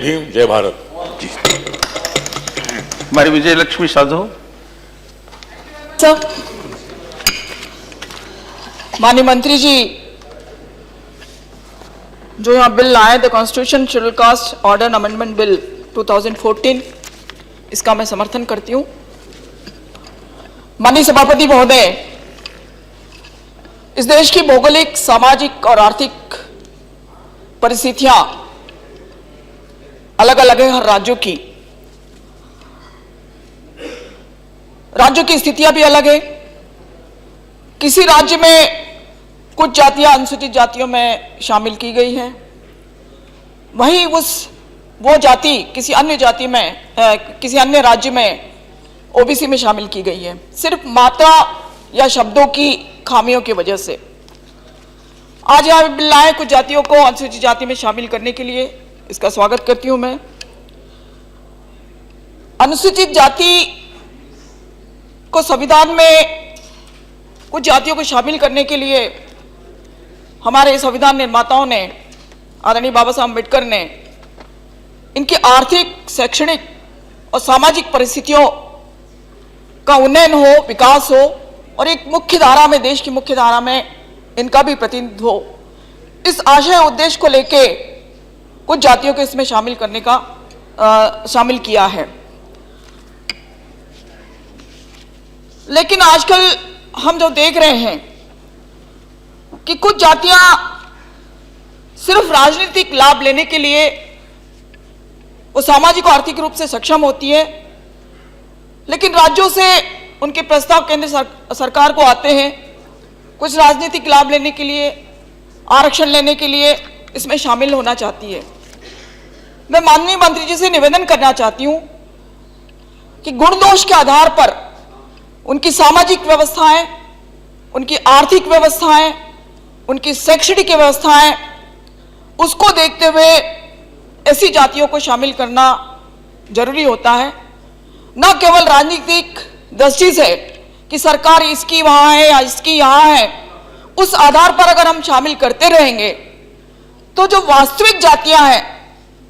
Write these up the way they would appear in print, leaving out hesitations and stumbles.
जय भारत। हमारी विजय लक्ष्मी साधु। सर, माननीय मंत्री जी जो यहाँ बिल लाए, the constitution schedule caste order amendment bill 2014, इसका मैं समर्थन करती हूँ। माननीय सभापति महोदय, इस देश की भौगोलिक, सामाजिक और आर्थिक परिस्थितियां अलग अलग है। हर राज्यों की स्थितियां भी अलग है। किसी राज्य में कुछ जातियां अनुसूचित जातियों में शामिल की गई हैं, वहीं वो जाति किसी अन्य राज्य में ओबीसी में शामिल की गई है, सिर्फ मात्रा या शब्दों की खामियों की वजह से। आज यहाँ बिल लाए कुछ जातियों को अनुसूचित जाति में शामिल करने के लिए, इसका स्वागत करती हूं मैं। अनुसूचित जाति को संविधान में कुछ जातियों को शामिल करने के लिए हमारे संविधान निर्माताओं ने, आदरणीय बाबा साहब अम्बेडकर ने, इनकी आर्थिक, शैक्षणिक और सामाजिक परिस्थितियों का उन्नयन हो, विकास हो और एक मुख्य धारा में, देश की मुख्य धारा में इनका भी प्रतिनिधित्व हो, इस आशय उद्देश्य को लेके कुछ जातियों को इसमें शामिल किया है। लेकिन आजकल हम जो देख रहे हैं कि कुछ जातियां सिर्फ राजनीतिक लाभ लेने के लिए वो सामाजिक और आर्थिक रूप से सक्षम होती है, लेकिन राज्यों से उनके प्रस्ताव केंद्र सरकार को आते हैं कुछ राजनीतिक लाभ लेने के लिए, आरक्षण लेने के लिए इसमें शामिल होना चाहती है। मैं माननीय मंत्री जी से निवेदन करना चाहती हूं कि गुण दोष के आधार पर उनकी सामाजिक व्यवस्थाएं, उनकी आर्थिक व्यवस्थाएं, उनकी शैक्षणिक व्यवस्थाएं, उसको देखते हुए ऐसी जातियों को शामिल करना जरूरी होता है। न केवल राजनीतिक दृष्टि से कि सरकार इसकी वहां है या इसकी यहां है, उस आधार पर अगर हम शामिल करते रहेंगे तो जो वास्तविक जातियां हैं,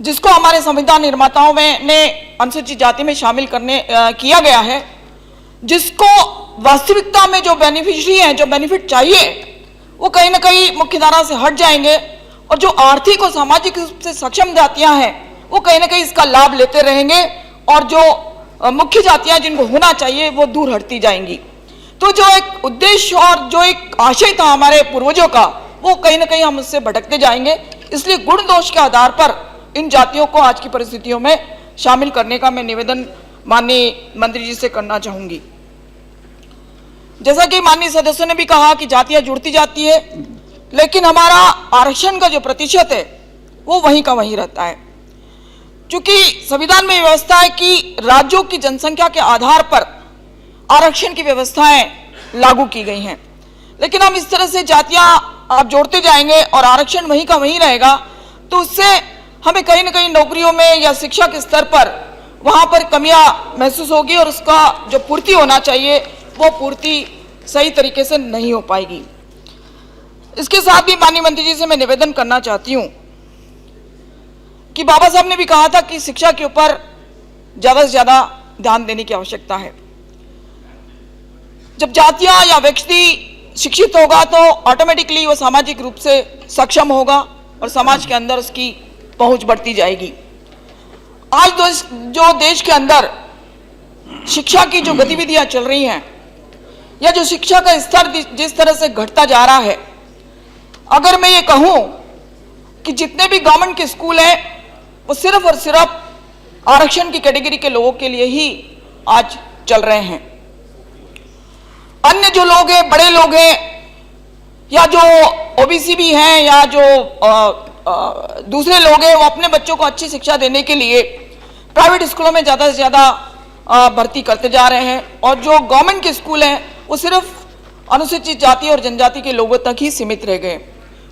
जिसको हमारे संविधान निर्माताओं ने अनुसूचित जाति में शामिल किया गया है, जिसको वास्तविकता में जो बेनिफिशियरी हैं, जो बेनिफिट चाहिए, वो कहीं ना कहीं मुख्यधारा से हट जाएंगे और जो आर्थिक और सामाजिक रूप से सक्षम जातियां हैं वो कहीं ना कहीं इसका लाभ लेते रहेंगे और जो मुख्य जातियां जिनको होना चाहिए वो दूर हटती जाएंगी। तो जो एक उद्देश्य और जो एक आशय था हमारे पूर्वजों का, वो कहीं ना कहीं हम उससे भटकते जाएंगे। इसलिए गुण दोष के आधार पर इन जातियों को आज की परिस्थितियों में शामिल करने का मैं निवेदन माननीय मंत्री जी से करना चाहूंगी। जैसा कि माननीय सदस्यों ने भी कहा कि जातियां जुड़ती जाती है, लेकिन हमारा आरक्षण का जो प्रतिशत है वो वहीं का वहीं रहता है। क्योंकि संविधान में व्यवस्था है कि राज्यों की जनसंख्या के आधार पर आरक्षण की व्यवस्थाएं लागू की गई हैं, लेकिन हम इस तरह से जातियां आप जोड़ते जाएंगे और आरक्षण वहीं का वहीं रहेगा, तो उससे हमें कहीं ना कहीं नौकरियों में या शिक्षा के स्तर पर वहां पर कमियां महसूस होगी और उसका जो पूर्ति होना चाहिए वो पूर्ति सही तरीके से नहीं हो पाएगी। इसके साथ ही माननीय मंत्री जी से मैं निवेदन करना चाहती हूं कि बाबा साहब ने भी कहा था कि शिक्षा के ऊपर ज्यादा से ज्यादा ध्यान देने की आवश्यकता है। जब जातियां या व्यक्ति शिक्षित होगा तो ऑटोमेटिकली वो सामाजिक रूप से सक्षम होगा और समाज के अंदर उसकी पहुंच बढ़ती जाएगी। आज जो देश के अंदर शिक्षा की जो गतिविधियां चल रही हैं या जो शिक्षा का स्तर जिस तरह से घटता जा रहा है, अगर मैं ये कहूं कि जितने भी गवर्नमेंट के स्कूल हैं वो सिर्फ और सिर्फ आरक्षण की कैटेगरी के लोगों के लिए ही आज चल रहे हैं। अन्य जो लोग हैं, बड़े लोग हैं या जो ओबीसी भी हैं या जो दूसरे लोग हैं, वो अपने बच्चों को अच्छी शिक्षा देने के लिए प्राइवेट स्कूलों में ज़्यादा से ज़्यादा भर्ती करते जा रहे हैं और जो गवर्नमेंट के स्कूल हैं वो सिर्फ अनुसूचित जाति और जनजाति के लोगों तक ही सीमित रह गए।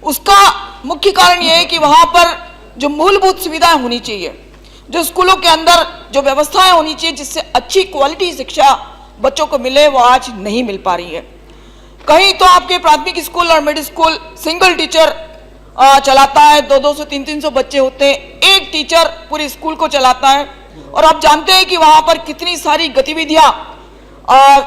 उसका मुख्य कारण यह है कि वहाँ पर जो मूलभूत सुविधाएं होनी चाहिए, जो स्कूलों के अंदर जो व्यवस्थाएं होनी चाहिए जिससे अच्छी क्वालिटी शिक्षा बच्चों को मिले, वो आज नहीं मिल पा रही है। कहीं तो आपके प्राथमिक स्कूल और मिडिल स्कूल सिंगल टीचर चलाता है, 200-300 बच्चे होते हैं, एक एक टीचर पूरी स्कूल को चलाता है और आप जानते हैं कि वहां पर कितनी सारी गतिविधियां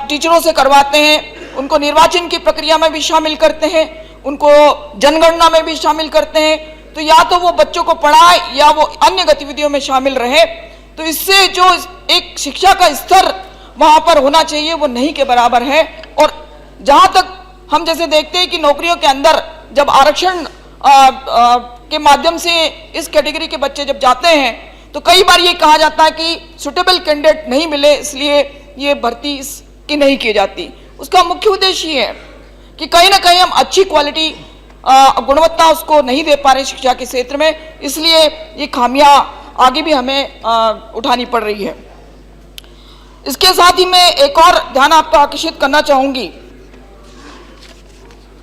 टीचरों से करवाते हैं, उनको निर्वाचन की प्रक्रिया में भी शामिल करते हैं, उनको जनगणना में भी शामिल करते हैं। तो या तो वो बच्चों को पढ़ाए या वो अन्य गतिविधियों में शामिल रहे। तो इससे जो एक शिक्षा का स्तर वहां पर होना चाहिए वो नहीं के बराबर है। और जहां तक हम जैसे देखते हैं कि नौकरियों के अंदर जब आरक्षण के माध्यम से इस कैटेगरी के बच्चे जब जाते हैं तो कई बार ये कहा जाता है कि सुटेबल कैंडिडेट नहीं मिले इसलिए ये भर्ती की नहीं की जाती। उसका मुख्य उद्देश्य ये है कि कहीं ना कहीं हम अच्छी क्वालिटी गुणवत्ता उसको नहीं दे पा रहे शिक्षा के क्षेत्र में, इसलिए ये खामियां आगे भी हमें उठानी पड़ रही है। इसके साथ ही मैं एक और ध्यान आपका आकर्षित करना चाहूंगी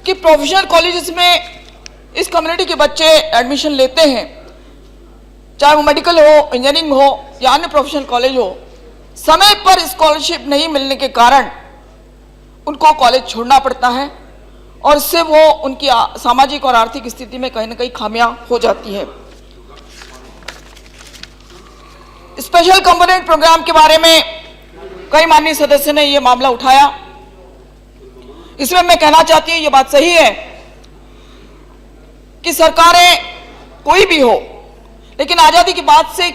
कि प्रोफेशनल कॉलेजेस में इस कम्युनिटी के बच्चे एडमिशन लेते हैं, चाहे वो मेडिकल हो, इंजीनियरिंग हो या अन्य प्रोफेशनल कॉलेज हो, समय पर स्कॉलरशिप नहीं मिलने के कारण उनको कॉलेज छोड़ना पड़ता है और इससे वो उनकी सामाजिक और आर्थिक स्थिति में कहीं ना कहीं खामियां हो जाती है। स्पेशल कंपोनेंट प्रोग्राम के बारे में कई माननीय सदस्य ने यह मामला उठाया। इसमें मैं कहना चाहती हूं ये बात सही है कि सरकारें कोई भी हो, लेकिन आजादी के बाद से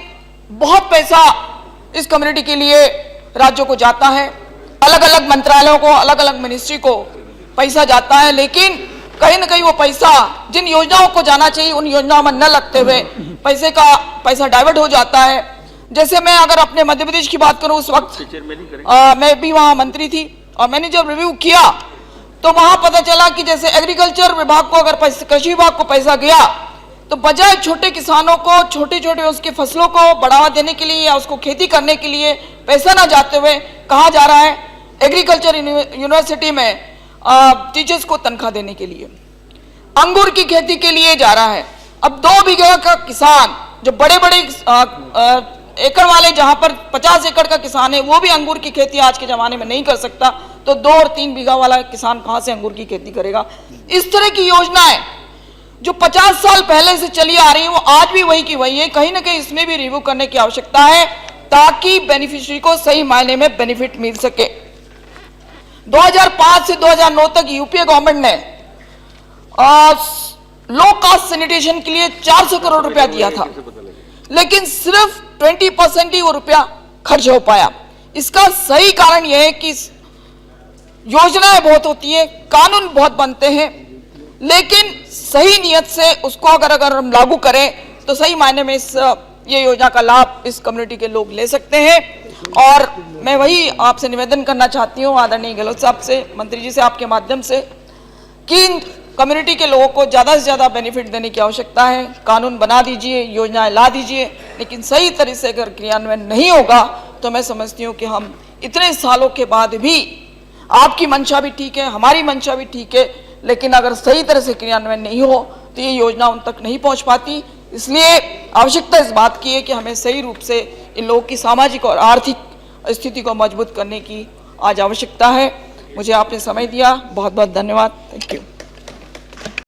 बहुत पैसा इस कम्युनिटी के लिए राज्यों को जाता है, अलग अलग मंत्रालयों को, अलग अलग मिनिस्ट्री को पैसा जाता है, लेकिन कहीं ना कहीं वो पैसा जिन योजनाओं को जाना चाहिए उन योजनाओं में न लगते हुए पैसा डाइवर्ट हो जाता है। जैसे मैं अगर अपने मध्य प्रदेश की बात करूं, उस वक्त मैं भी वहां मंत्री थी और मैंने जब रिव्यू किया तो वहां पता चला कि जैसे एग्रीकल्चर विभाग को अगर कृषि विभाग को पैसा गया तो बजाय छोटे किसानों को छोटे छोटे उसकी फसलों को बढ़ावा देने के लिए या उसको खेती करने के लिए पैसा ना जाते हुए कहा जा रहा है एग्रीकल्चर यूनिवर्सिटी में टीचर्स को तनख्वाह देने के लिए, अंगूर की खेती के लिए जा रहा है। अब 2 बीघा का किसान जो बड़े बड़े एकड़ वाले जहां पर 50 एकड़ का किसान है वो भी अंगूर की खेती आज के जमाने में नहीं कर सकता, तो 2 और 3 बीघा वाला किसान कहां से अंगूर की खेती करेगा। इस तरह की योजनाएं जो 50 साल पहले से चली आ रही है वो आज भी वही की वही है। कहीं ना कहीं इसमें भी रिव्यू करने की आवश्यकता है ताकि बेनिफिशियरी को सही मायने में बेनिफिट मिल सके। 2005 से 2009 तक यूपीए गवर्नमेंट ने लो कास्ट सैनिटेशन के लिए 400 करोड़ रुपया दिया था, लेकिन सिर्फ 20% ही वो रुपया खर्च हो पाया। इसका सही कारण यह है कि योजनाएं बहुत होती है, कानून बहुत बनते हैं, लेकिन सही नियत से उसको अगर हम लागू करें तो सही मायने में ये योजना का लाभ इस कम्युनिटी के लोग ले सकते हैं। और मैं वही आपसे निवेदन करना चाहती हूँ आदरणीय गहलोत साहब से, मंत्री जी से, आपके माध्यम से कि इन कम्युनिटी के लोगों को ज़्यादा से ज़्यादा बेनिफिट देने की आवश्यकता है। कानून बना दीजिए, योजनाएं ला दीजिए, लेकिन सही तरह से अगर क्रियान्वयन नहीं होगा तो मैं समझती हूँ कि हम इतने सालों के बाद भी, आपकी मंशा भी ठीक है, हमारी मंशा भी ठीक है, लेकिन अगर सही तरह से क्रियान्वयन नहीं हो तो ये योजना उन तक नहीं पहुँच पाती। इसलिए आवश्यकता इस बात की है कि हमें सही रूप से इन लोगों की सामाजिक और आर्थिक स्थिति को मजबूत करने की आज आवश्यकता है। मुझे आपने समय दिया, बहुत बहुत धन्यवाद। Thank you.